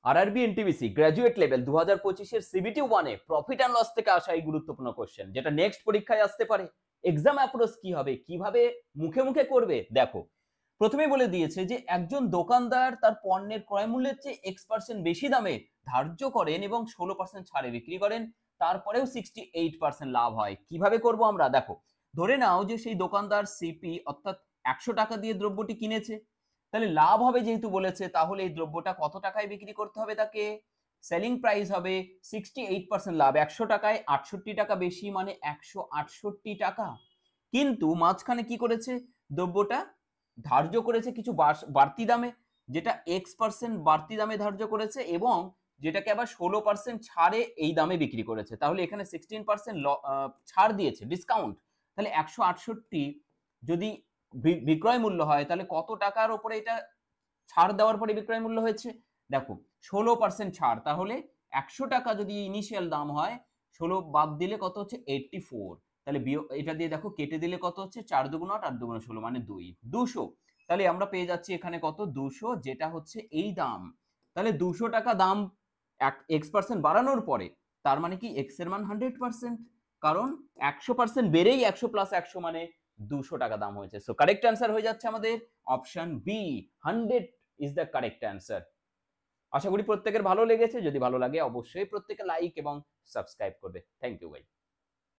RRB NTPC graduate level 2025 CBT 1-এ profit and loss থেকে আসা এই গুরুত্বপূর্ণ কোশ্চেন, যেটা নেক্সট পরীক্ষায় আসতে পারে। এক্সাম অ্যাপ্রোচ কি হবে, কিভাবে মুখে মুখে করবে, দেখো। প্রথমেই বলে দিয়েছে যে একজন দোকানদার তার পণ্যের ক্রয় মূল্যের চেয়ে X% বেশি দামে ধার্য করেন এবং 16% ছাড়ে বিক্রি করেন, তারপরেও 68% লাভ হয়। কিভাবে করব আমরা, দেখো। ধরে নাও যে সেই দোকানদার সিপি অর্থাৎ 100 টাকা দিয়ে দ্রব্যটি কিনেছে, তাহলে লাভ হবে যেহেতু বলেছে, তাহলে এই দ্রব্যটা কত টাকায় বিক্রি করতে হবে তাকে? সেলিং প্রাইস হবে 68% লাভ, 100 টাকায় 68 টাকা বেশি, মানে 168 টাকা। কিন্তু মাঝখানে কি করেছে, দ্রব্যটা ধার্য করেছে কিছু বাড়তি দামে, যেটা X% বাড়তি দামে ধার্য করেছে, এবং যেটাকে আবার 16% ছাড়ে এই দামে বিক্রি করেছে। তাহলে এখানে 16% ছাড় দিয়েছে, ডিসকাউন্ট। তাহলে 168 যদি বিক্রয় মূল্য হয়, তাহলে কত টাকার উপরে এটা ছাড় দেওয়ার পরে বিক্রয় মূল্য হয়েছে? দেখো, 16% ছাড়, তাহলে 100 টাকা যদি ইনিশিয়াল দাম হয়, 16 বাদ দিলে কত হচ্ছে? 84। তাহলে এটা দিয়ে দেখো কেটে দিলে কত হচ্ছে? 4 দুগুণ 8, 8 দুগুণ 16, মানে 200। তাহলে আমরা পেয়ে যাচ্ছি এখানে কত? 200, যেটা হচ্ছে এই দাম। তাহলে 200 টাকা দাম X% বাড়ানোর পরে, তার মানে কি X এর মান 100%, কারণ 100% বেড়েই 100 প্লাস 100 মানে 200 টাকা দাম হয়েছে। সো কারেক্ট অ্যান্সার হয়ে যাচ্ছে আমাদের option B, 100 is the correct answer. আশা করি প্রত্যেকের ভালো লেগেছে। যদি ভালো লাগে অবশ্যই প্রত্যেকে লাইক এবং সাবস্ক্রাইব করবে। থ্যাংক ইউ ভাই।